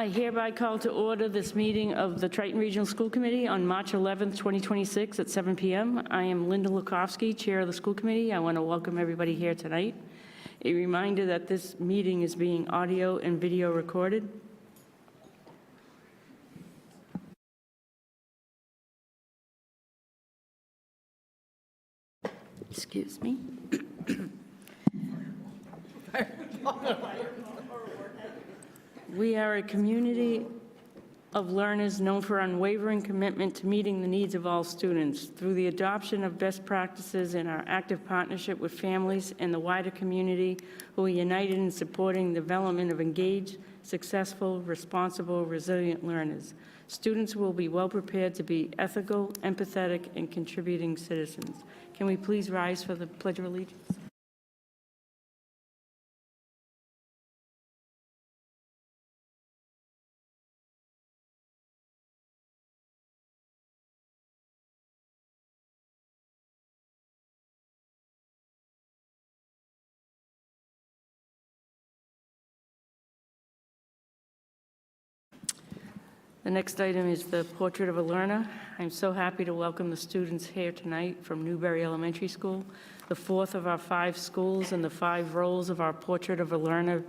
I hereby call to order this meeting of the Triton Regional School Committee on March 11th, 2026 at 7 p.m. I am Linda Lukowski, Chair of the School Committee. I want to welcome everybody here tonight. A reminder that this meeting is being audio and video recorded. Excuse me. We are a community of learners known for unwavering commitment to meeting the needs of all students. Through the adoption of best practices and our active partnership with families and the wider community who are united in supporting the development of engaged, successful, responsible, resilient learners, students will be well prepared to be ethical, empathetic, and contributing citizens. Can we please rise for the Pledge of Allegiance? The next item is the Portrait of a Learner. I'm so happy to welcome the students here tonight from Newberry Elementary School, the fourth of our 5 schools and the 5 roles of our Portrait of a Learner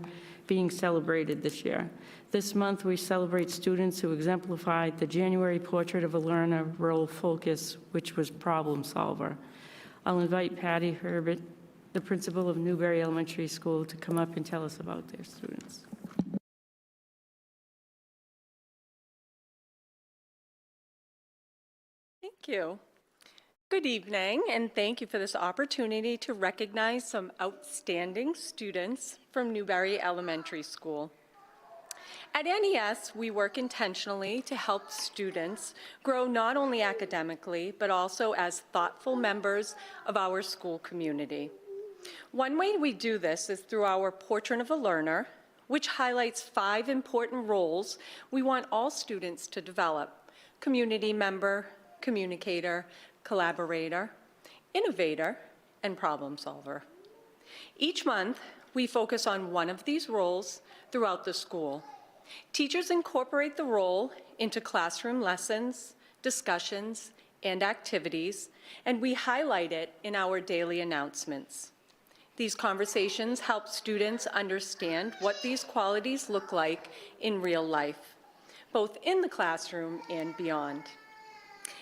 being celebrated this year. This month, we celebrate students who exemplified the January Portrait of a Learner role focus, which was problem solver. I'll invite Patty Herbert, the principal of Newberry Elementary School, to come up and tell us about their students. Thank you. Good evening, and thank you for this opportunity to recognize some outstanding students from Newberry Elementary School. At NES, we work intentionally to help students grow not only academically, but also as thoughtful members of our school community. One way we do this is through our Portrait of a Learner, which highlights 5 important roles we want all students to develop: community member, communicator, collaborator, innovator, and problem solver. Each month, we focus on one of these roles throughout the school. Teachers incorporate the role into classroom lessons, discussions, and activities, and we highlight it in our daily announcements. These conversations help students understand what these qualities look like in real life, both in the classroom and beyond.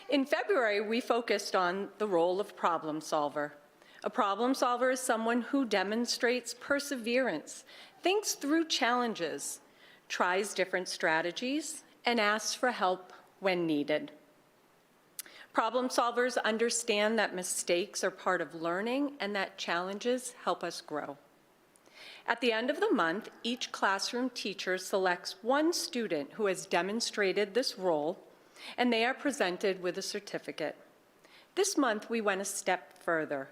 In February, we focused on the role of problem solver. A problem solver is someone who demonstrates perseverance, thinks through challenges, tries different strategies, and asks for help when needed. Problem solvers understand that mistakes are part of learning and that challenges help us grow. At the end of the month, each classroom teacher selects one student who has demonstrated this role, and they are presented with a certificate. This month, we went a step further.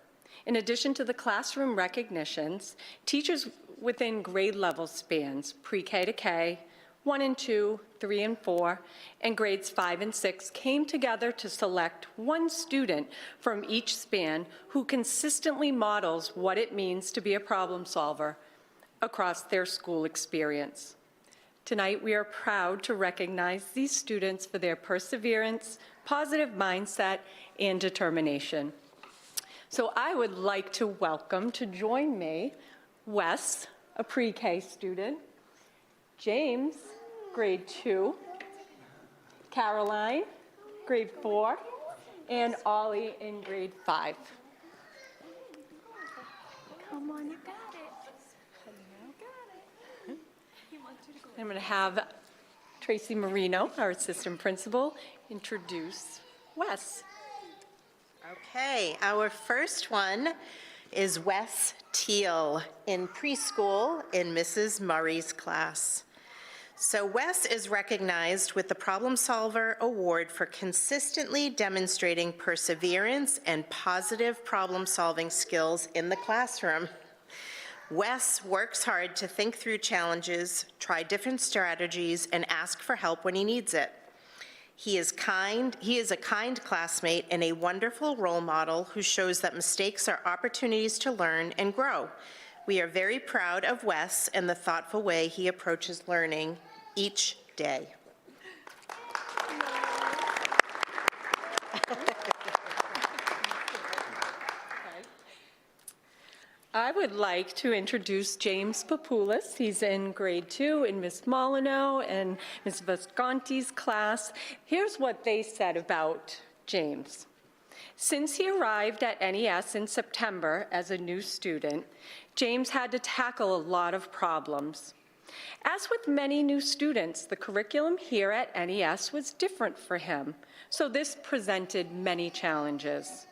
In addition to the classroom recognitions, teachers within grade level spans, pre-K to K, 1 and 2, 3 and 4, and grades 5 and 6 came together to select one student from each span who consistently models what it means to be a problem solver across their school experience. Tonight, we are proud to recognize these students for their perseverance, positive mindset, and determination. So I would like to welcome to join me Wes, a pre-K student, James, grade 2, Caroline, grade 4, and Ollie in grade 5. Come on, you got it. I'm going to have Tracy Marino, our assistant principal, introduce Wes. Okay, our first one is Wes Teal in preschool in Mrs. Murray's class. So Wes is recognized with the Problem Solver Award for consistently demonstrating perseverance and positive problem-solving skills in the classroom. Wes works hard to think through challenges, try different strategies, and ask for help when he needs it. He is a kind classmate and a wonderful role model who shows that mistakes are opportunities to learn and grow. We are very proud of Wes and the thoughtful way he approaches learning each day. I would like to introduce James Papoulis. He's in grade 2 in Miss Molyneux and Miss Visconti's class. Here's what they said about James. Since he arrived at NES in September as a new student, James had to tackle a lot of problems. As with many new students, the curriculum here at NES was different for him, so this presented many challenges.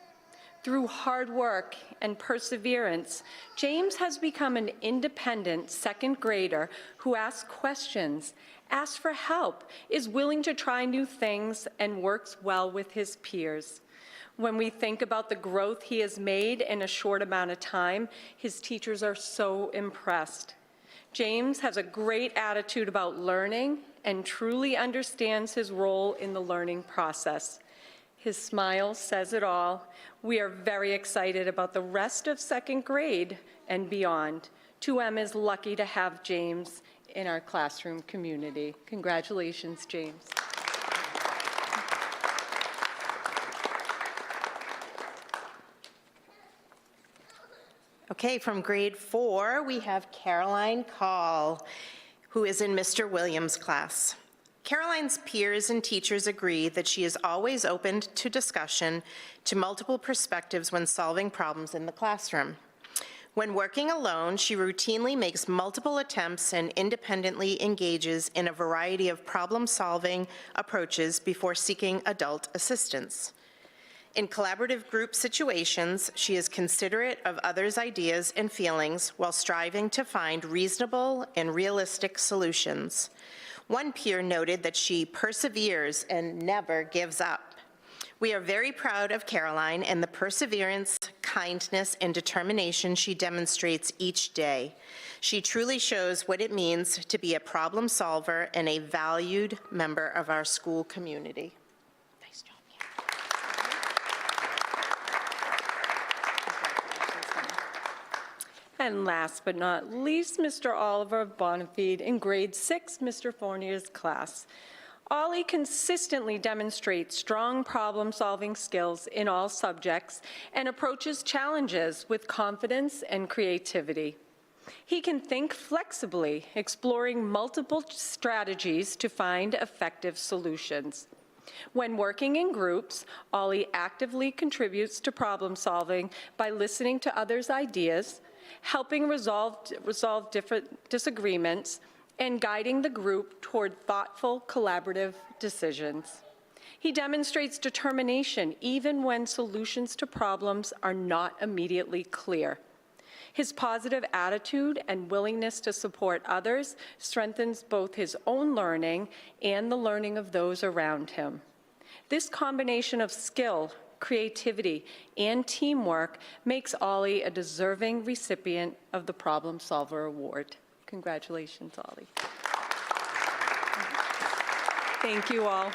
Through hard work and perseverance, James has become an independent second grader who asks questions, asks for help, is willing to try new things, and works well with his peers. When we think about the growth he has made in a short amount of time, his teachers are so impressed. James has a great attitude about learning and truly understands his role in the learning process. His smile says it all. We are very excited about the rest of second grade and beyond. 2M is lucky to have James in our classroom community. Congratulations, James. Okay, from grade 4, we have Caroline Call, who is in Mr. Williams' class. Caroline's peers and teachers agree that she is always open to discussion to multiple perspectives when solving problems in the classroom. When working alone, she routinely makes multiple attempts and independently engages in a variety of problem-solving approaches before seeking adult assistance. In collaborative group situations, she is considerate of others' ideas and feelings while striving to find reasonable and realistic solutions. One peer noted that she perseveres and never gives up. We are very proud of Caroline and the perseverance, kindness, and determination she demonstrates each day. She truly shows what it means to be a problem solver and a valued member of our school community. Nice job, And last but not least, Mr. Oliver Bonafide in grade 6, Mr. Fournier's class. Ollie consistently demonstrates strong problem-solving skills in all subjects and approaches challenges with confidence and creativity. He can think flexibly, exploring multiple strategies to find effective solutions. When working in groups, Ollie actively contributes to problem solving by listening to others' ideas, helping resolve different disagreements, and guiding the group toward thoughtful, collaborative decisions. He demonstrates determination even when solutions to problems are not immediately clear. His positive attitude and willingness to support others strengthens both his own learning and the learning of those around him. This combination of skill, creativity, and teamwork makes Ollie a deserving recipient of the Problem Solver Award. Congratulations, Ollie. Thank you all.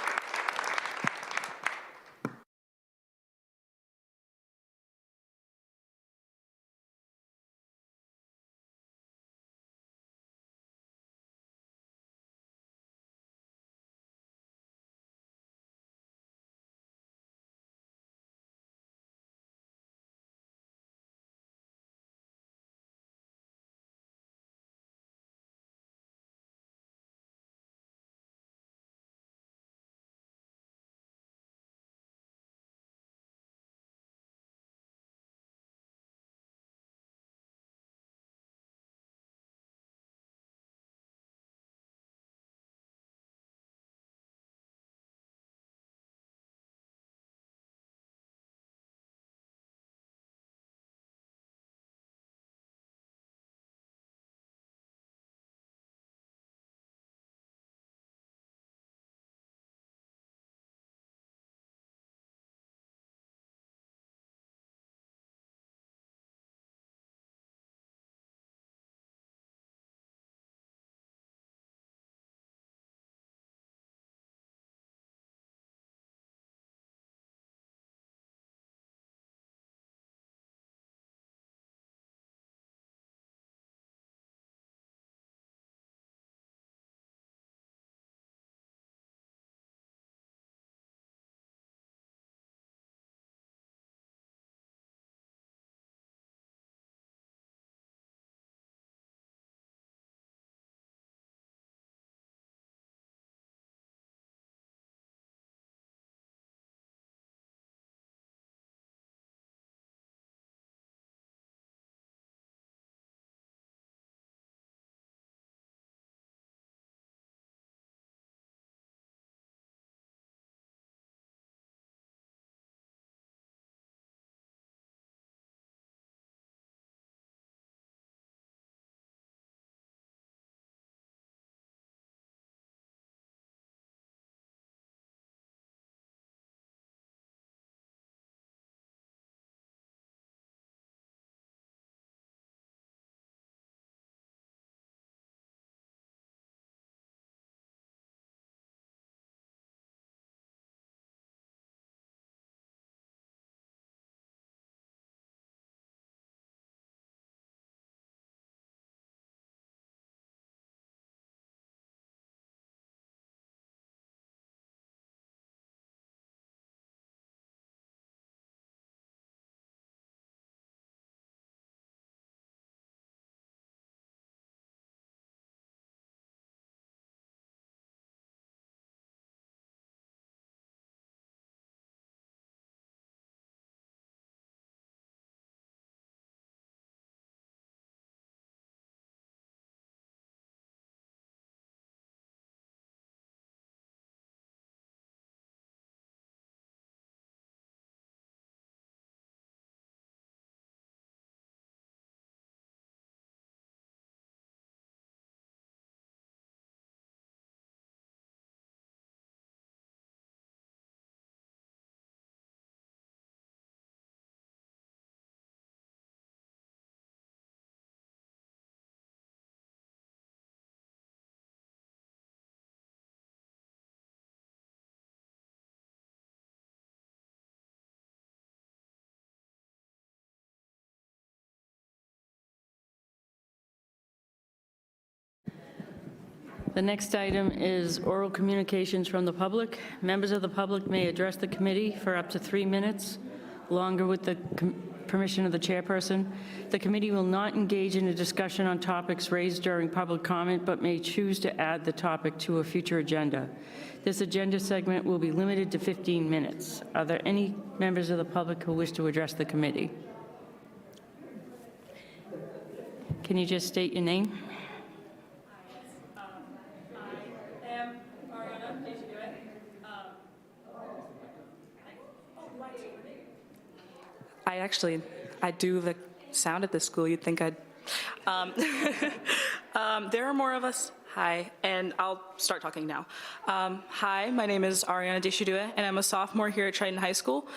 The next item is oral communications from the public. Members of the public may address the committee for up to 3 minutes, longer with the permission of the chairperson. The committee will not engage in a discussion on topics raised during public comment, but may choose to add the topic to a future agenda. This agenda segment will be limited to 15 minutes. Are there any members of the public who wish to address the committee? Can you just state your name? I do the sound at this school. You'd think I'd. There are more of us. Hi, and I'll start talking now. Hi, my name is Ariana Deshidua, and I'm a sophomore here at Triton High School.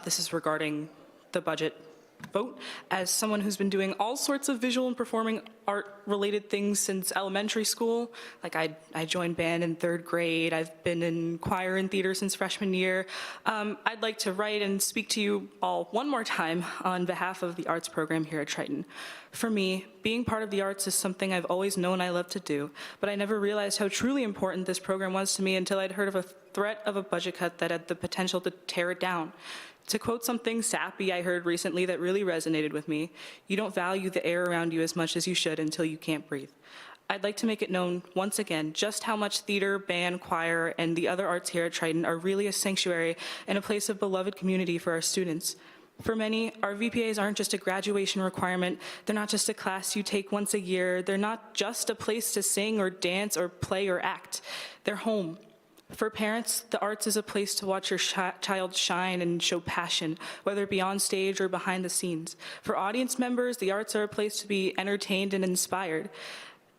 This is regarding the budget vote. As someone who's been doing all sorts of visual and performing art-related things since elementary school, like I joined band in 3rd grade, I've been in choir and theater since freshman year, I'd like to write and speak to you all one more time on behalf of the arts program here at Triton. For me, being part of the arts is something I've always known I love to do, but I never realized how truly important this program was to me until I'd heard of a threat of a budget cut that had the potential to tear it down. To quote something sappy I heard recently that really resonated with me, you don't value the air around you as much as you should until you can't breathe. I'd like to make it known once again just how much theater, band, choir, and the other arts here at Triton are really a sanctuary and a place of beloved community for our students. For many, our VPAs aren't just a graduation requirement. They're not just a class you take once a year. They're not just a place to sing or dance or play or act. They're home. For parents, the arts is a place to watch your child shine and show passion, whether it be on stage or behind the scenes. For audience members, the arts are a place to be entertained and inspired.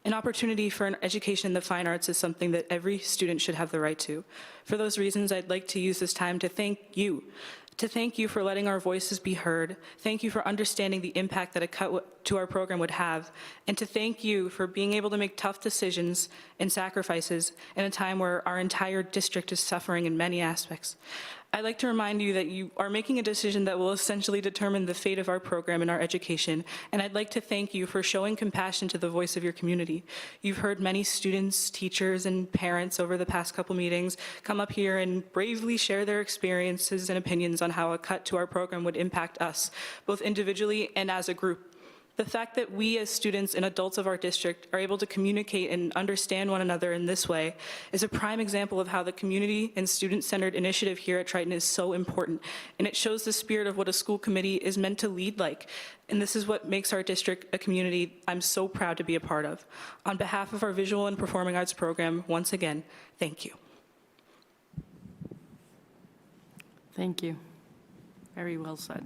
An opportunity for an education in the fine arts is something that every student should have the right to. For those reasons, I'd like to use this time to thank you for letting our voices be heard. Thank you for understanding the impact that a cut to our program would have. And to thank you for being able to make tough decisions and sacrifices in a time where our entire district is suffering in many aspects. I'd like to remind you that you are making a decision that will essentially determine the fate of our program and our education. And I'd like to thank you for showing compassion to the voice of your community. You've heard many students, teachers, and parents over the past couple meetings come up here and bravely share their experiences and opinions on how a cut to our program would impact us, both individually and as a group. The fact that we as students and adults of our district are able to communicate and understand one another in this way is a prime example of how the community and student-centered initiative here at Triton is so important, and it shows the spirit of what a school committee is meant to lead like. And this is what makes our district a community I'm so proud to be a part of. On behalf of our visual and performing arts program, once again, thank you. Thank you. Very well said.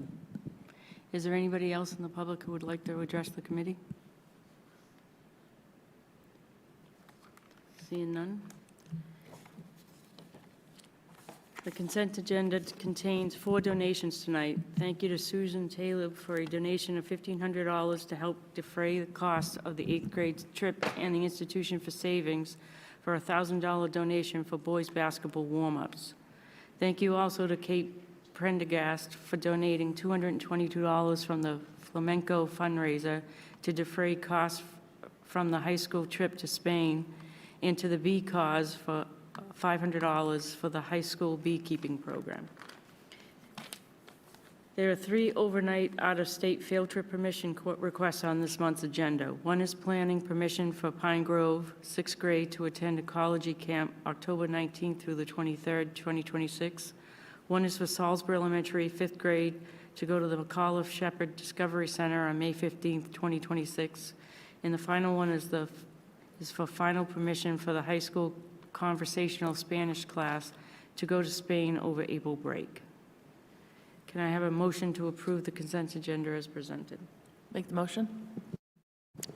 Is there anybody else in the public who would like to address the committee? Seeing none. The consent agenda contains 4 donations tonight. Thank you to Susan Taylor for a donation of $1,500 to help defray the costs of the 8th grade trip, and the Institution for Savings for a $1,000 donation for boys basketball warm-ups. Thank you also to Kate Prendergast for donating $222 from the Flamenco fundraiser to defray costs from the high school trip to Spain, and to the Bee Cause for $500 for the high school beekeeping program. There are 3 overnight out-of-state field trip permission requests on this month's agenda. One is planning permission for Pine Grove, 6th grade, to attend ecology camp October 19th through the 23rd, 2026. One is for Salisbury Elementary, 5th grade, to go to the McAuliffe Shepherd Discovery Center on May 15th, 2026. And the final one is for final permission for the high school conversational Spanish class to go to Spain over April break. Can I have a motion to approve the consent agenda as presented? Make the motion.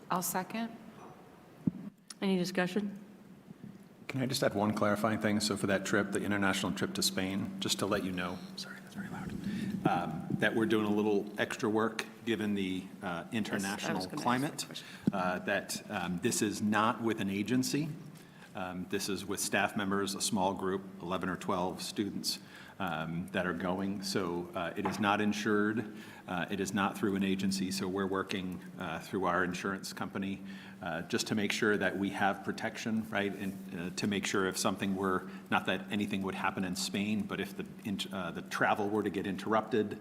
I'll second. Any discussion? Can I just add one clarifying thing? So for that trip, the international trip to Spain, just to let you know, sorry, that's very loud, that we're doing a little extra work given the international climate, that this is not with an agency. This is with staff members, a small group, 11 or 12 students. that are going. So it is not insured. It is not through an agency, so we're working through our insurance company just to make sure that we have protection, right? And to make sure if something were, not that anything would happen in Spain, but if the travel were to get interrupted,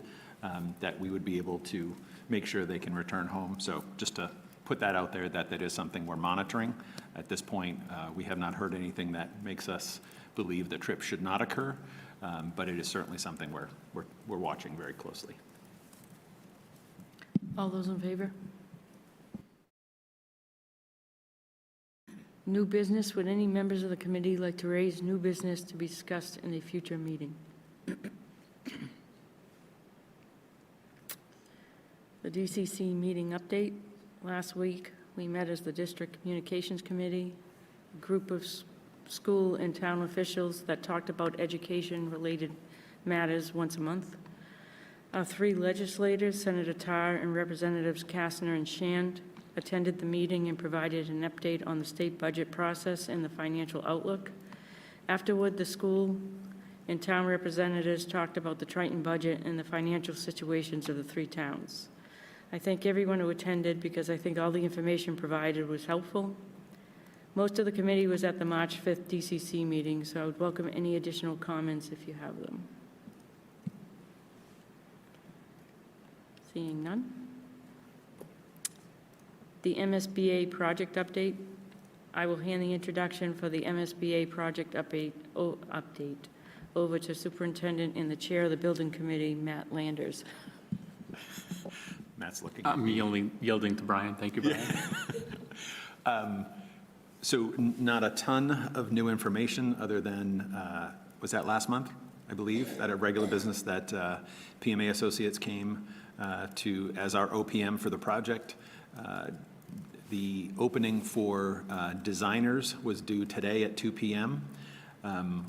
that we would be able to make sure they can return home. So just to put that out there, that is something we're monitoring. At this point, we have not heard anything that makes us believe the trip should not occur, but it is certainly something we're watching very closely. All those in favor? New business, would any members of the committee like to raise new business to be discussed in a future meeting? The DCC meeting update. Last week, we met as the District Communications Committee, a group of school and town officials that talked about education-related matters once a month. Our 3 legislators, Senator Tarr and Representatives Kastner and Shand, attended the meeting and provided an update on the state budget process and the financial outlook. Afterward, the school and town representatives talked about the Triton budget and the financial situations of the 3 towns. I thank everyone who attended because I think all the information provided was helpful. Most of the committee was at the March 5th DCC meeting, so I would welcome any additional comments if you have them. Seeing none. The MSBA project update. I will hand the introduction for the MSBA project update over to Superintendent and the Chair of the Building Committee, Matt Landers. Matt's looking. I'm yielding to Brian. Thank you, Brian. So not a ton of new information other than, was that last month, I believe, at a regular business that PMA Associates came to as our OPM for the project. The opening for designers was due today at 2 p.m.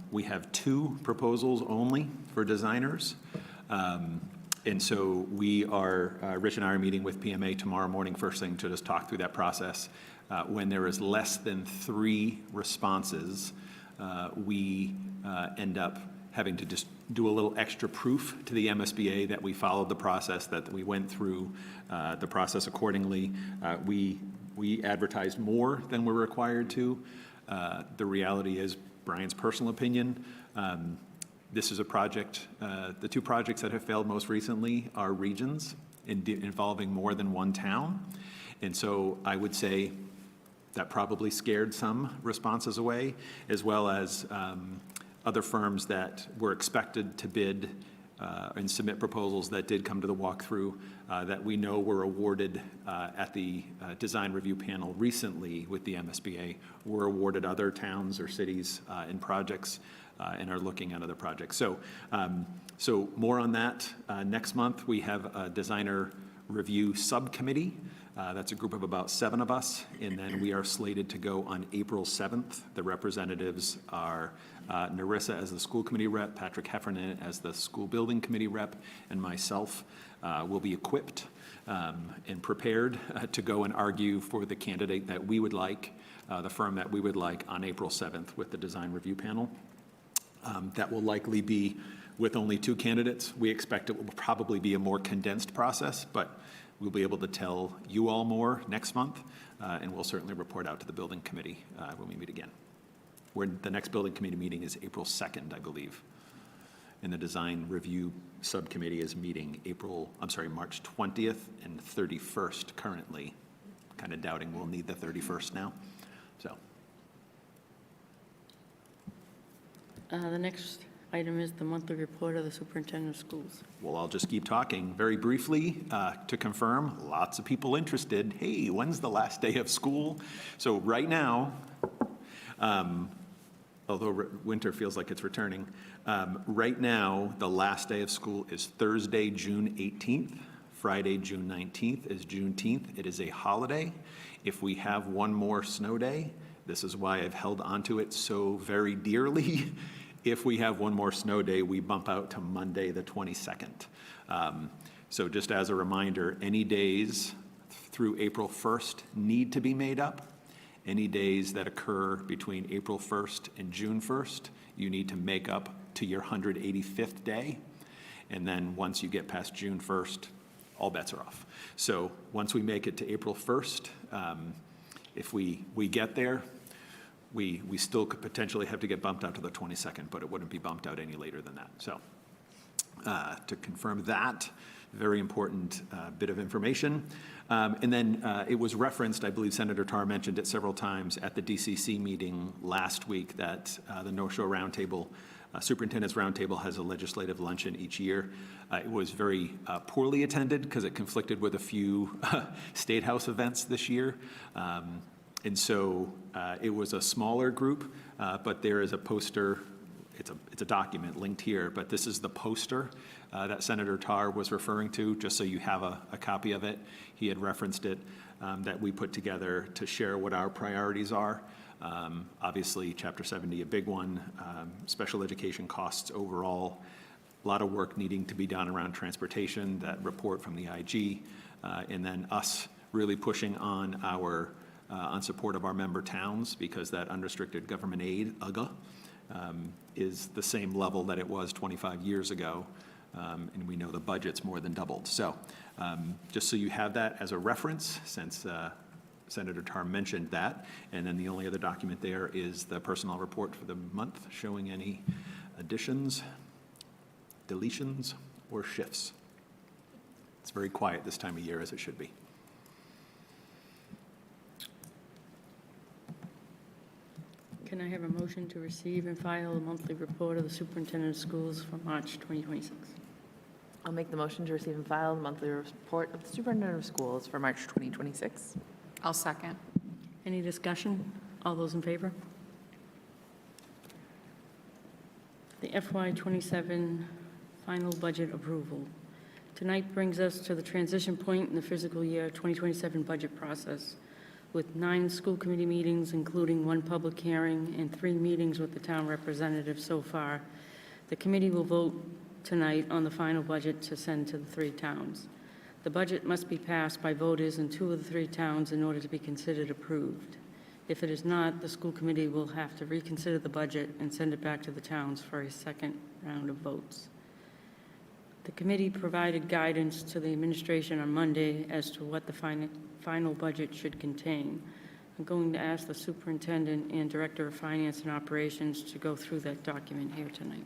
We have 2 proposals only for designers. And so we are, Rich and I are meeting with PMA tomorrow morning, first thing, to just talk through that process. When there is less than 3 responses, we end up having to just do a little extra proof to the MSBA that we followed the process, that we went through the process accordingly. We advertised more than we're required to. The reality is, Brian's personal opinion, this is a project, the 2 projects that have failed most recently are regions involving more than 1 town. And so I would say that probably scared some responses away, as well as other firms that were expected to bid and submit proposals that did come to the walkthrough that we know were awarded at the design review panel recently with the MSBA, were awarded other towns or cities in projects and are looking at other projects. So, so more on that. Next month, we have a designer review subcommittee. That's a group of about 7 of us, and then we are slated to go on April 7th. The representatives are Narissa as the school committee rep, Patrick Heffernan as the school building committee rep, and myself will be equipped and prepared to go and argue for the candidate that we would like, the firm that we would like on April 7th with the design review panel. That will likely be with only 2 candidates. We expect it will probably be a more condensed process, but we'll be able to tell you all more next month, and we'll certainly report out to the building committee when we meet again. The next building committee meeting is April 2nd, I believe. And the design review subcommittee is meeting March 20th and 31st currently. Kind of doubting we'll need the 31st now, so. The next item is the monthly report of the superintendent of schools. Well, I'll just keep talking. Very briefly, to confirm, lots of people interested. Hey, when's the last day of school? So right now, although winter feels like it's returning, right now, the last day of school is Thursday, June 18th. Friday, June 19th is Juneteenth. It is a holiday. If we have one more snow day, this is why I've held onto it so very dearly. If we have one more snow day, we bump out to Monday, the 22nd. So just as a reminder, any days through April 1st need to be made up. Any days that occur between April 1st and June 1st, you need to make up to your 185th day. And then once you get past June 1st, all bets are off. So once we make it to April 1st, if we get there, we still could potentially have to get bumped out to the 22nd, but it wouldn't be bumped out any later than that. So to confirm that, very important bit of information. And then it was referenced, I believe Senator Tarr mentioned it several times at the DCC meeting last week, that the North Shore Roundtable, Superintendent's Roundtable, has a legislative luncheon each year. It was very poorly attended because it conflicted with a few State House events this year. And so it was a smaller group, but there is a poster. It's a document linked here, but this is the poster that Senator Tarr was referring to, just so you have a copy of it. He had referenced it, that we put together to share what our priorities are. Obviously, Chapter 70, a big one, special education costs overall, a lot of work needing to be done around transportation, that report from the IG, and then us really pushing on on support of our member towns, because that unrestricted government aid, UGA, is the same level that it was 25 years ago, and we know the budget's more than doubled. So just so you have that as a reference, since Senator Tarr mentioned that. And then the only other document there is the personnel report for the month, showing any additions, deletions, or shifts. It's very quiet this time of year, as it should be. Can I have a motion to receive and file the monthly report of the superintendent of schools for March 2026? I'll make the motion to receive and file the monthly report of the superintendent of schools for March 2026. I'll second. Any discussion? All those in favor? The FY27 final budget approval. Tonight brings us to the transition point in the fiscal year 2027 budget process, with 9 school committee meetings, including 1 public hearing and 3 meetings with the town representatives so far. The committee will vote tonight on the final budget to send to the 3 towns. The budget must be passed by voters in 2 of the 3 towns in order to be considered approved. If it is not, the school committee will have to reconsider the budget and send it back to the towns for a second round of votes. The committee provided guidance to the administration on Monday as to what the final budget should contain. I'm going to ask the superintendent and director of finance and operations to go through that document here tonight.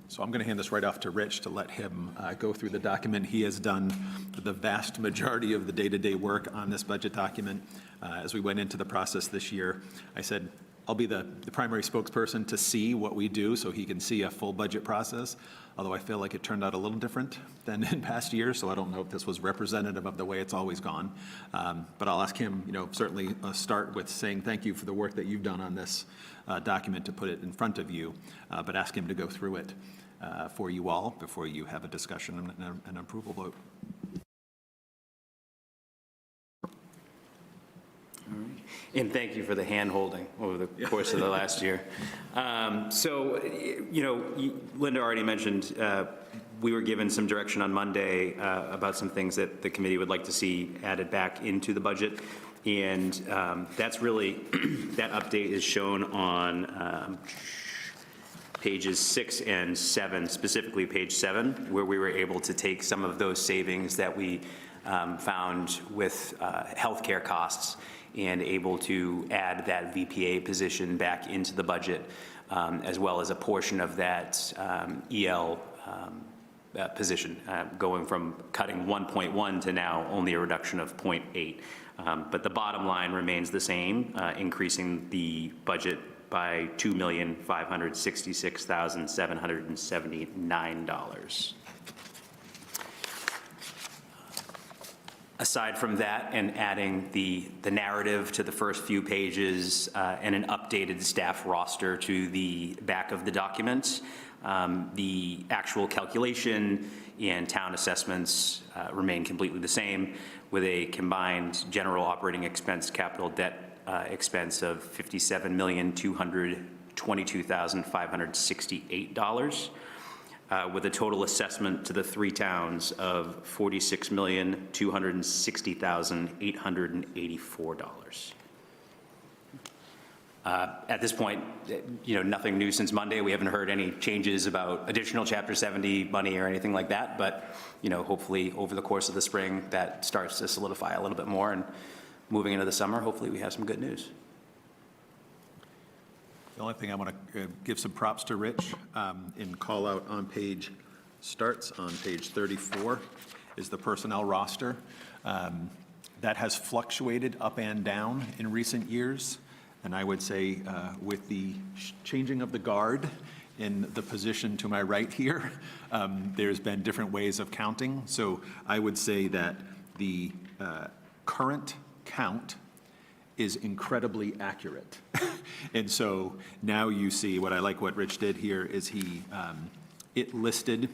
So I'm going to hand this right off to Rich to let him go through the document. He has done the vast majority of the day-to-day work on this budget document. As we went into the process this year, I said, I'll be the primary spokesperson to see what we do so he can see a full budget process, although I feel like it turned out a little different than in past years, so I don't know if this was representative of the way it's always gone. But I'll ask him, certainly start with saying thank you for the work that you've done on this document to put it in front of you, but ask him to go through it for you all before you have a discussion and an approval vote. And thank you for the hand-holding over the course of the last year. Linda already mentioned we were given some direction on Monday about some things that the committee would like to see added back into the budget. And that's really, that update is shown on pages 6 and 7, specifically page 7, where we were able to take some of those savings that we found with healthcare costs and able to add that VPA position back into the budget, as well as a portion of that EL position, going from cutting 1.1 to now only a reduction of 0.8. But the bottom line remains the same, increasing the budget by $2,566,779. Aside from that, and adding the narrative to the first few pages and an updated staff roster to the back of the document, the actual calculation and town assessments remain completely the same, with a combined general operating expense capital debt expense of $57,222,568. With a total assessment to the 3 towns of $46,260,884. At this point, nothing new since Monday. We haven't heard any changes about additional Chapter 70 money or anything like that, but, hopefully over the course of the spring, that starts to solidify a little bit more, and moving into the summer, hopefully we have some good news. The only thing I want to give some props to Rich in call out on starts on page 34 is the personnel roster. That has fluctuated up and down in recent years. And I would say with the changing of the guard in the position to my right here, there's been different ways of counting. So I would say that the current count is incredibly accurate. And so now you see what I like what Rich did here is it listed,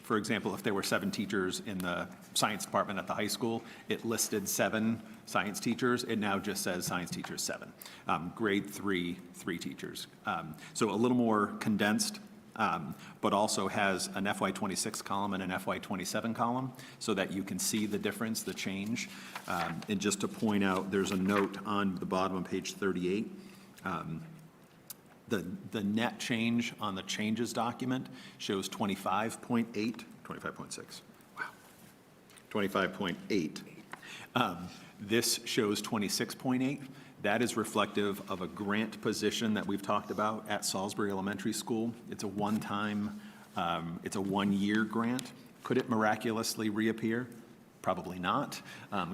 for example, if there were 7 teachers in the science department at the high school, it listed 7 science teachers. It now just says science teachers 7. Grade 3, 3 teachers. So a little more condensed, but also has an FY26 column and an FY27 column so that you can see the difference, the change. And just to point out, there's a note on the bottom of page 38. The net change on the changes document shows 25.8, 25.6, wow, 25.8. This shows 26.8. That is reflective of a grant position that we've talked about at Salisbury Elementary School. It's a one-time, it's a one-year grant. Could it miraculously reappear? Probably not.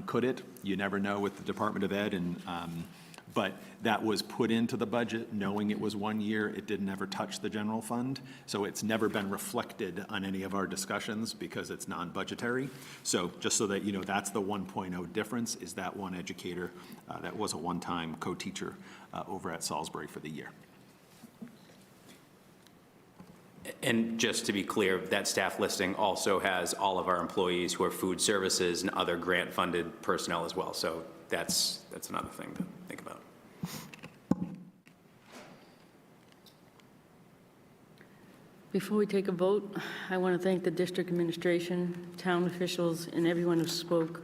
Could it? You never know with the Department of Ed, but that was put into the budget knowing it was 1 year. It didn't ever touch the general fund. So it's never been reflected on any of our discussions because it's non-budgetary. So just so that you know, that's the 1.0 difference is that one educator that was a one-time co-teacher over at Salisbury for the year. And just to be clear, that staff listing also has all of our employees who are food services and other grant-funded personnel as well. So that's another thing to think about. Before we take a vote, I want to thank the district administration, town officials, and everyone who spoke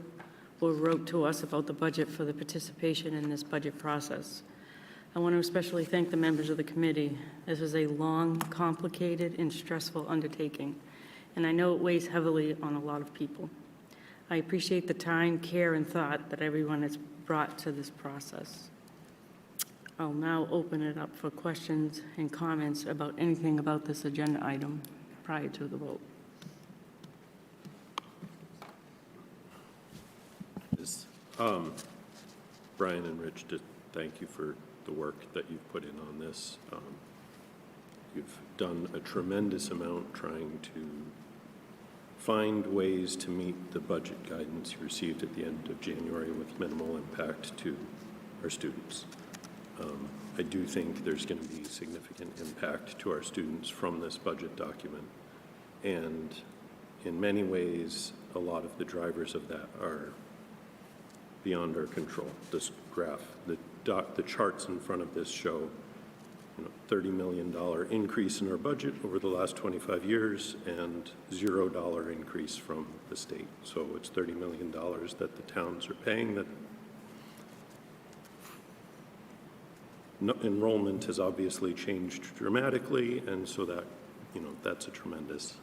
or wrote to us about the budget for the participation in this budget process. I want to especially thank the members of the committee. This is a long, complicated, and stressful undertaking, and I know it weighs heavily on a lot of people. I appreciate the time, care, and thought that everyone has brought to this process. I'll now open it up for questions and comments about anything about this agenda item prior to the vote. Brian and Rich, just thank you for the work that you've put in on this. You've done a tremendous amount trying to find ways to meet the budget guidance you received at the end of January with minimal impact to our students. I do think there's going to be significant impact to our students from this budget document. And in many ways, a lot of the drivers of that are beyond our control. This graph, the charts in front of this show $30 million increase in our budget over the last 25 years and $0 increase from the state. So it's $30 million that the towns are paying. That enrollment has obviously changed dramatically, and so that that's a tremendous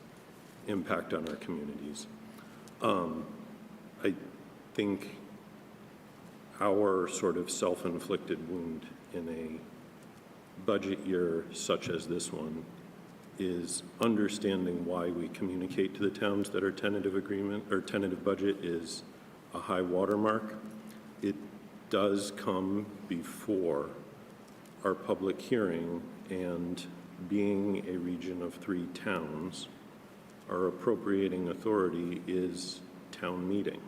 impact on our communities. I think our sort of self-inflicted wound in a budget year such as this one is understanding why we communicate to the towns that our tentative agreement or tentative budget is a high watermark. It does come before our public hearing, and being a region of 3 towns, our appropriating authority is town meeting.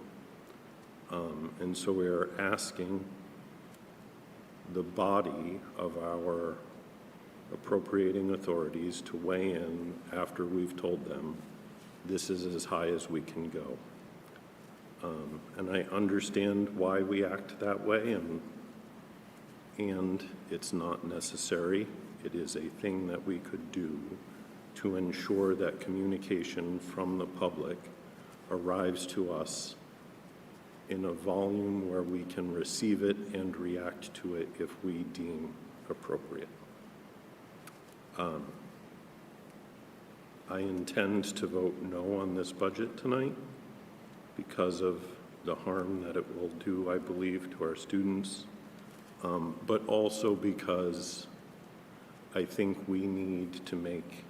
And so we are asking the body of our appropriating authorities to weigh in after we've told them this is as high as we can go. And I understand why we act that way, and it's not necessary. It is a thing that we could do to ensure that communication from the public arrives to us in a volume where we can receive it and react to it if we deem appropriate. I intend to vote no on this budget tonight because of the harm that it will do, I believe, to our students, but also because I think we need to make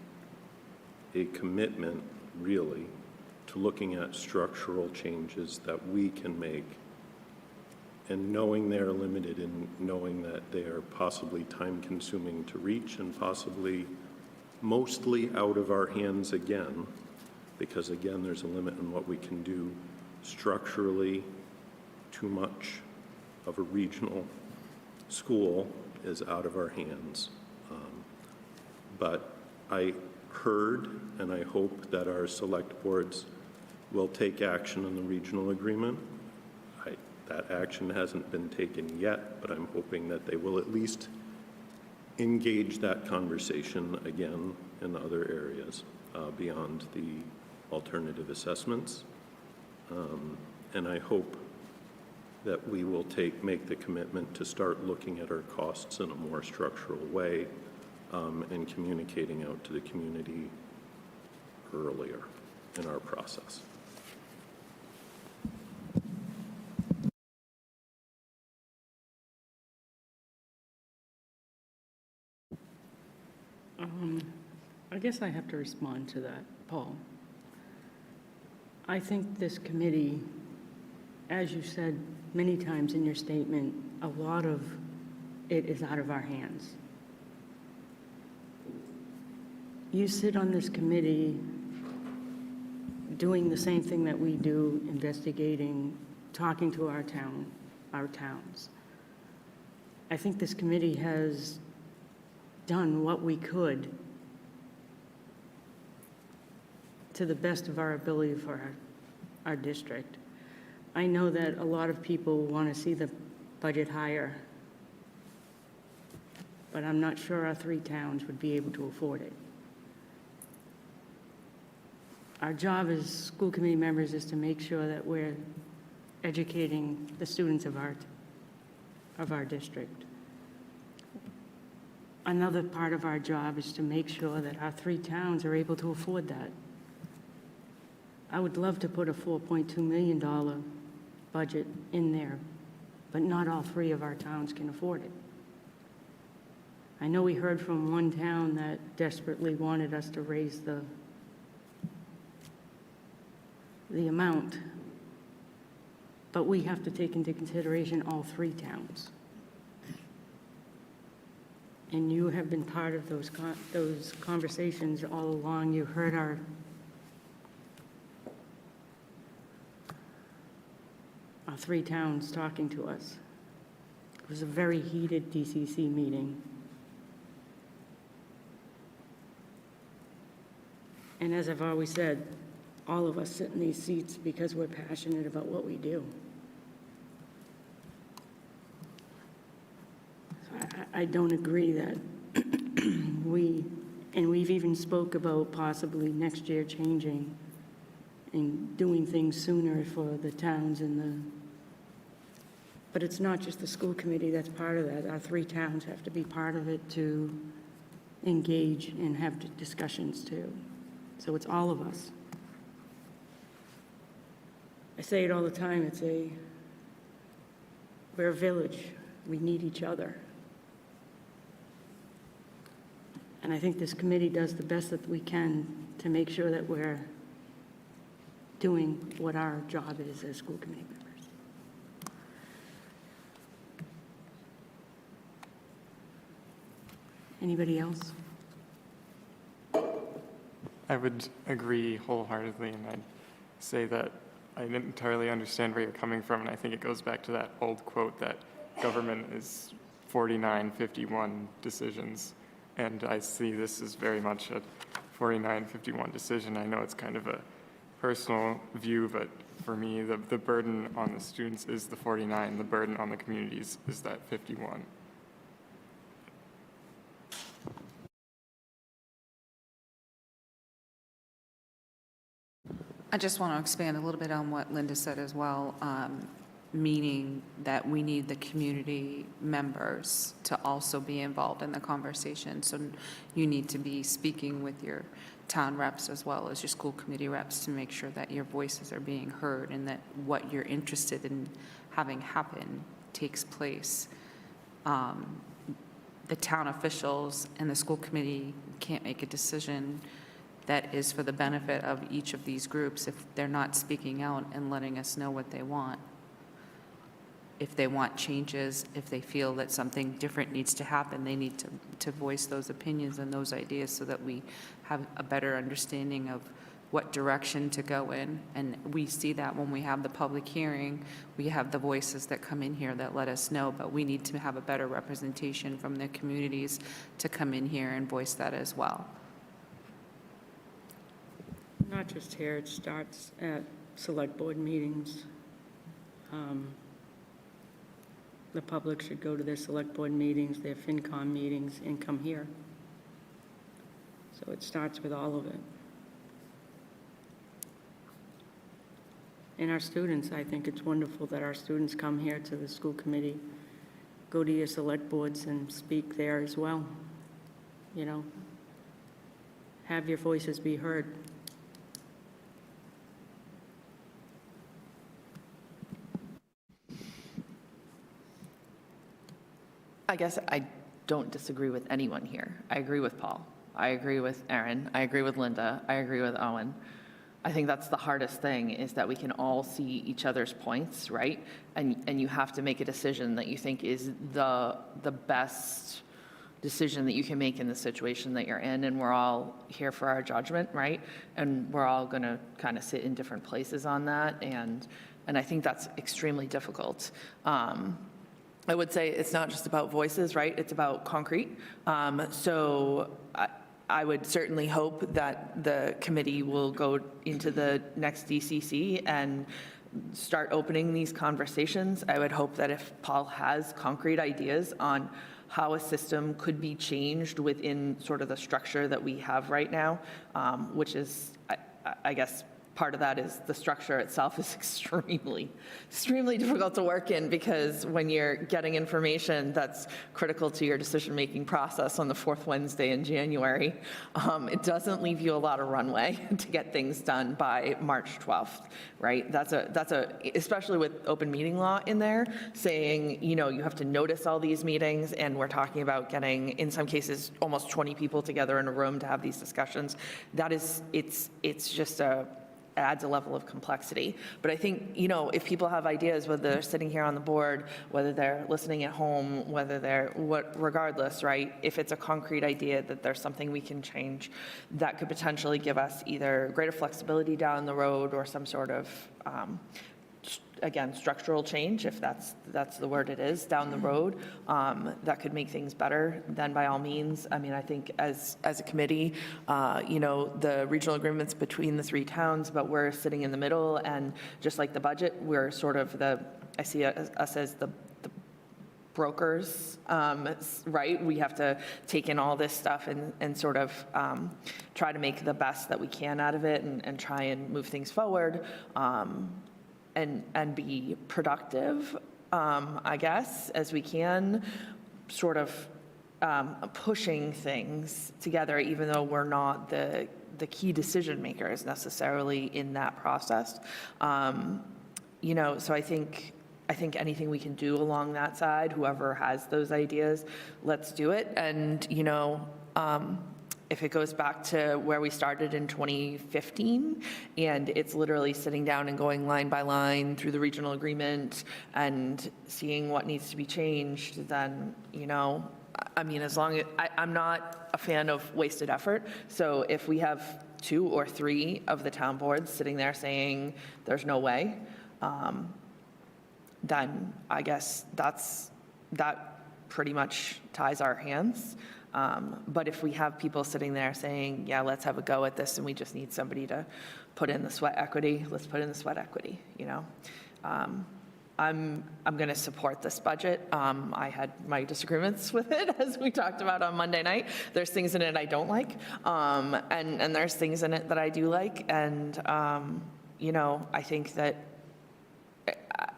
a commitment, really, to looking at structural changes that we can make, and knowing they're limited and knowing that they are possibly time-consuming to reach and possibly mostly out of our hands again, because again, there's a limit on what we can do structurally. Too much of a regional school is out of our hands. But I heard, and I hope that our select boards will take action on the regional agreement. That action hasn't been taken yet, but I'm hoping that they will at least engage that conversation again in other areas beyond the alternative assessments. And I hope that we will make the commitment to start looking at our costs in a more structural way and communicating out to the community earlier in our process. I guess I have to respond to that, Paul. I think this committee, as you said many times in your statement, a lot of it is out of our hands. You sit on this committee doing the same thing that we do, investigating, talking to our towns. I think this committee has done what we could to the best of our ability for our district. I know that a lot of people want to see the budget higher, but I'm not sure our 3 towns would be able to afford it. Our job as school committee members is to make sure that we're educating the students of our district. Another part of our job is to make sure that our 3 towns are able to afford that. I would love to put a $4.2 million budget in there, but not all 3 of our towns can afford it. I know we heard from one town that desperately wanted us to raise the amount, but we have to take into consideration all 3 towns. And you have been part of those conversations all along. You heard our our 3 towns talking to us. It was a very heated DCC meeting. And as I've always said, all of us sit in these seats because we're passionate about what we do. So I don't agree that we've even spoke about possibly next year changing and doing things sooner for the towns but it's not just the school committee that's part of that. Our 3 towns have to be part of it to engage and have discussions too. So it's all of us. I say it all the time, we're a village. We need each other. And I think this committee does the best that we can to make sure that we're doing what our job is as school committee members. Anybody else? I would agree wholeheartedly, and I'd say that I didn't entirely understand where you're coming from, and I think it goes back to that old quote that government is 49-51 decisions, and I see this as very much a 49-51 decision. I know it's kind of a personal view, but for me, the burden on the students is the 49, the burden on the communities is that 51. I just want to expand a little bit on what Linda said as well. meaning that we need the community members to also be involved in the conversation. So you need to be speaking with your town reps as well as your school committee reps to make sure that your voices are being heard and that what you're interested in having happen takes place. The town officials and the school committee can't make a decision that is for the benefit of each of these groups if they're not speaking out and letting us know what they want. If they want changes, if they feel that something different needs to happen, they need to voice those opinions and those ideas so that we have a better understanding of what direction to go in. And we see that when we have the public hearing, we have the voices that come in here that let us know, but we need to have a better representation from the communities to come in here and voice that as well. Not just here, it starts at select board meetings. The public should go to their select board meetings, their FinCom meetings, and come here. So it starts with all of it. And our students, I think it's wonderful that our students come here to the school committee, go to your select boards and speak there as well. You know, have your voices be heard. I guess I don't disagree with anyone here. I agree with Paul. I agree with Erin. I agree with Linda. I agree with Owen. I think that's the hardest thing, is that we can all see each other's points, right? And you have to make a decision that you think is the best decision that you can make in the situation that you're in, and we're all here for our judgment, right? And we're all going to kind of sit in different places on that, and I think that's extremely difficult. I would say it's not just about voices, right? It's about concrete. So I would certainly hope that the committee will go into the next DCC and start opening these conversations. I would hope that if Paul has concrete ideas on how a system could be changed within sort of the structure that we have right now, which is, I guess, part of that is the structure itself is extremely difficult to work in, because when you're getting information that's critical to your decision-making process on the fourth Wednesday in January, it doesn't leave you a lot of runway to get things done by March 12th, right? That's especially with open meeting law in there, saying, you know, you have to notice all these meetings, and we're talking about getting, in some cases, almost 20 people together in a room to have these discussions. That is, it's just adds a level of complexity. But I think, you know, if people have ideas, whether they're sitting here on the board, whether they're listening at home, whether they're regardless, right? If it's a concrete idea that there's something we can change, that could potentially give us either greater flexibility down the road or some sort of, again, structural change, if that's the word it is, down the road, that could make things better, then by all means. I mean, I think as a committee, you know, the regional agreements between the three towns, but we're sitting in the middle, and just like the budget, we're sort of I see us as the brokers, right? We have to take in all this stuff and sort of try to make the best that we can out of it and try and move things forward. And be productive, I guess, as we can, sort of pushing things together, even though we're not the key decision makers necessarily in that process. You know, so I think anything we can do along that side, whoever has those ideas, let's do it. And, you know, if it goes back to where we started in 2015, and it's literally sitting down and going line by line through the regional agreement and seeing what needs to be changed, then, you know, I mean, as long as, I'm not a fan of wasted effort. So if we have 2 or 3 of the town boards sitting there saying there's no way, then I guess that pretty much ties our hands. But if we have people sitting there saying, yeah, let's have a go at this, and we just need somebody to put in the sweat equity, let's put in the sweat equity, you know. I'm going to support this budget. I had my disagreements with it, as we talked about on Monday night. There's things in it I don't like, and there's things in it that I do like. And, you know, I think that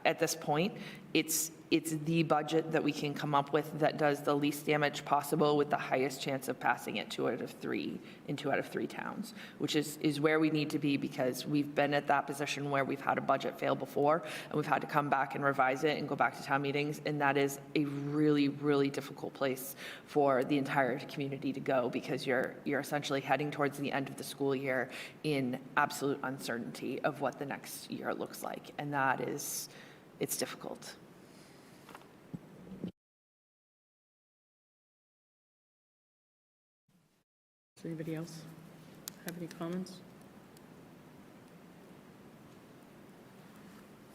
at this point, it's the budget that we can come up with that does the least damage possible with the highest chance of passing it 2 out of 3 in 2 out of 3 towns, which is where we need to be, because we've been at that position where we've had a budget fail before and we've had to come back and revise it and go back to town meetings. And that is a really, really difficult place for the entire community to go, because you're essentially heading towards the end of the school year in absolute uncertainty of what the next year looks like. And it's difficult. Does anybody else have any comments?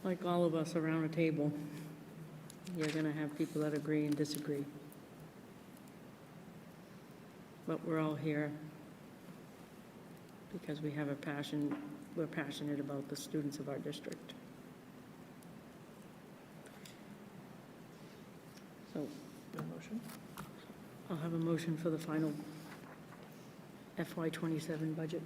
Like all of us around a table, you're going to have people that agree and disagree. But we're all here because we have a passion, we're passionate about the students of our district. So, I'll have a motion for the final FY27 budget.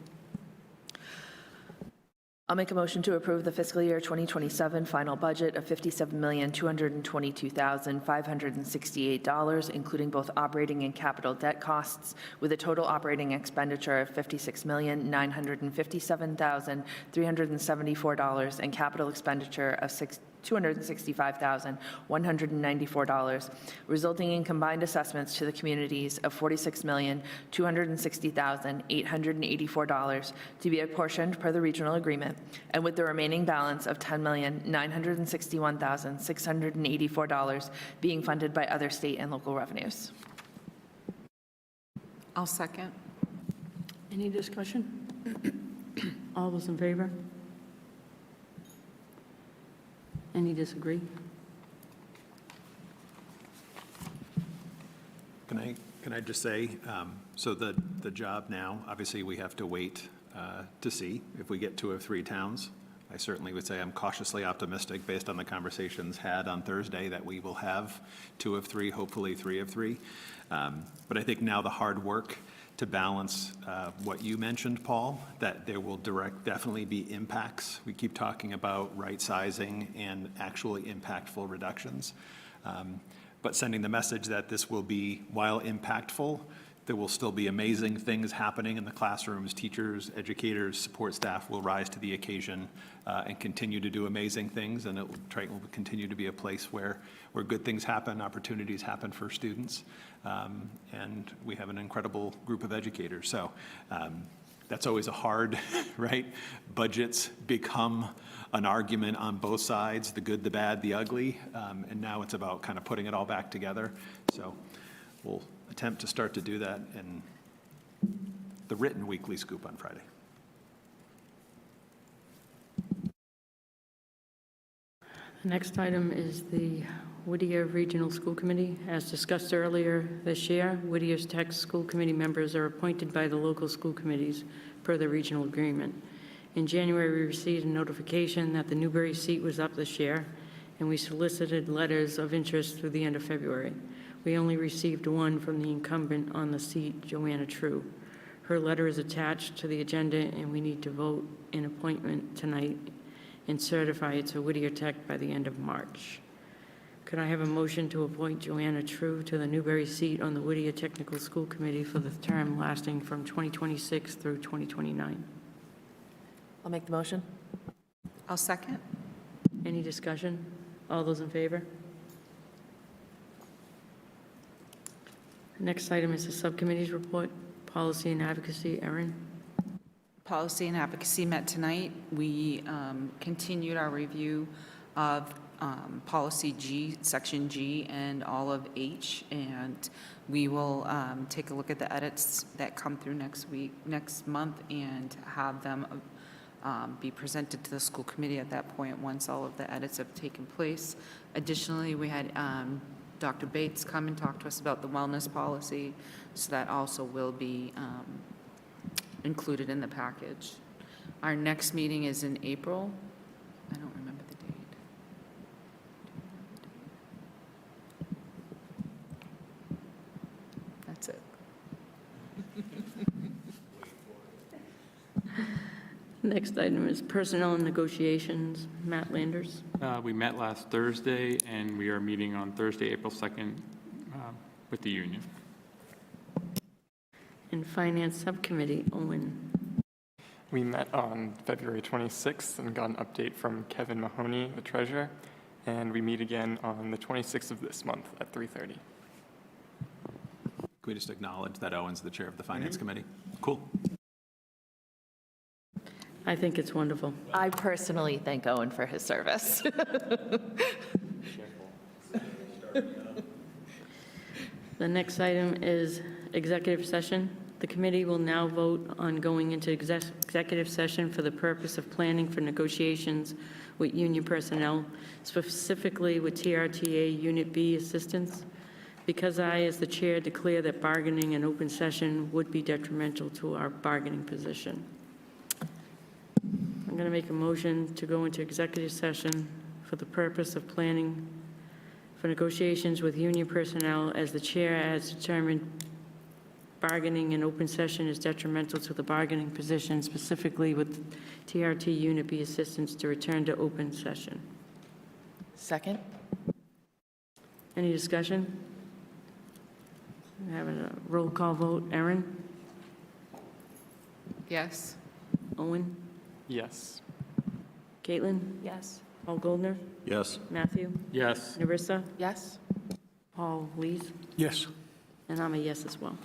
I'll make a motion to approve the fiscal year 2027 final budget of $57,222,568, including both operating and capital debt costs, with a total operating expenditure of $56,957,374 and capital expenditure of $265,194, resulting in combined assessments to the communities of $46,260,884 to be apportioned per the regional agreement, and with the remaining balance of $10,961,684 being funded by other state and local revenues. I'll second. Any discussion? All those in favor? Any disagree? Can I just say, so the job now, obviously, we have to wait to see if we get 2 of 3 towns. I certainly would say I'm cautiously optimistic, based on the conversations had on Thursday, that we will have 2 of 3, hopefully 3 of 3. But I think now the hard work to balance what you mentioned, Paul, that there will definitely be impacts. We keep talking about right sizing and actually impactful reductions. But sending the message that this will be, while impactful, there will still be amazing things happening in the classrooms. Teachers, educators, support staff will rise to the occasion and continue to do amazing things. And Triton will continue to be a place where good things happen, opportunities happen for students. And we have an incredible group of educators. So that's always a hard, right? Budgets become an argument on both sides, the good, the bad, the ugly. And now it's about kind of putting it all back together. So we'll attempt to start to do that in the written weekly scoop on Friday. The next item is the Whittier Regional School Committee. As discussed earlier this year, Whittier's Tech School Committee members are appointed by the local school committees per the regional agreement. In January, we received a notification that the Newbury seat was up this year, and we solicited letters of interest through the end of February. We only received one from the incumbent on the seat, Joanna True. Her letter is attached to the agenda, and we need to vote an appointment tonight and certify it to Whittier Tech by the end of March. Could I have a motion to appoint Joanna True to the Newbury seat on the Whittier Technical School Committee for the term lasting from 2026 through 2029? I'll make the motion. I'll second. Any discussion? All those in favor? Next item is the subcommittee's report, policy and advocacy. Erin? Policy and advocacy met tonight. We continued our review of policy G, section G, and all of H, and we will take a look at the edits that come through next month, and have them be presented to the school committee at that point once all of the edits have taken place. Additionally, we had Dr. Bates come and talk to us about the wellness policy, so that also will be included in the package. Our next meeting is in April. I don't remember the date. That's it. Next item is personnel and negotiations. Matt Landers. We met last Thursday, and we are meeting on Thursday, April 2nd, with the union. And Finance Subcommittee, Owen. We met on February 26th and got an update from Kevin Mahoney, the treasurer, and we meet again on the 26th of this month at 3:30. Can we just acknowledge that Owen's the chair of the Finance Committee? Cool. I think it's wonderful. I personally thank Owen for his service. The next item is executive session. The committee will now vote on going into executive session for the purpose of planning for negotiations with union personnel, specifically with TRTA Unit B assistants. Because I, as the chair, declare that bargaining in open session would be detrimental to our bargaining position. I'm going to make a motion to go into executive session for the purpose of planning for negotiations with union personnel, as the chair has determined bargaining in open session is detrimental to the bargaining position, specifically with TRT Unit B assistants, to return to open session. Second? Any discussion? We're having a roll call vote. Erin? Yes? Owen? Yes. Caitlin? Yes. Paul Goldner? Yes. Matthew? Yes. Narissa? Yes? Paul Lees? Yes. And I'm a yes as well.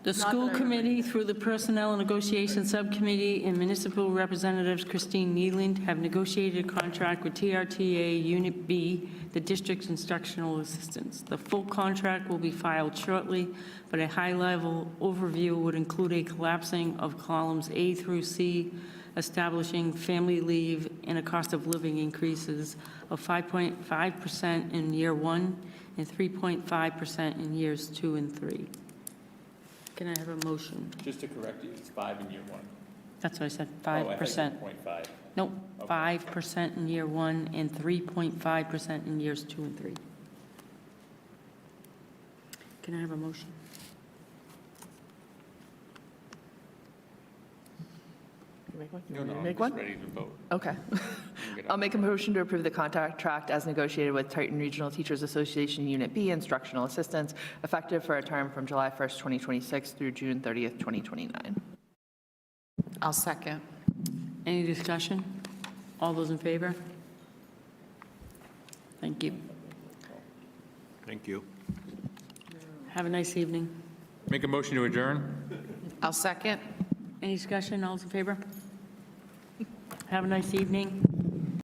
The school committee, through the Personnel and Negotiation Subcommittee and municipal representatives Christine Nealand, have negotiated a contract with TRTA Unit B, the district's instructional assistants. The full contract will be filed shortly, but a high-level overview would include a collapsing of columns A through C, establishing family leave and a cost of living increases of 5.5% in year 1 and 3.5% in years 2 and 3. Can I have a motion? Just to correct you, it's 5 in year 1. That's what I said, Oh, I thought you 5%. said 0.5. Nope, Okay. 5% in year 1 and 3.5% in years 2 and 3. Can I have a motion? You make one? You No, want me no, to I'm make just one? ready to vote. Okay. Get I'll on. make a motion to approve the contract as negotiated with Triton Regional Teachers Association Unit B Instructional Assistants, effective for a term from July 1st, 2026 through June 30th, 2029. I'll second. Any discussion? All those in favor? Thank you. Thank you. Have a nice evening. Make a motion to adjourn? I'll second. Any discussion? All those in favor? Have a nice evening.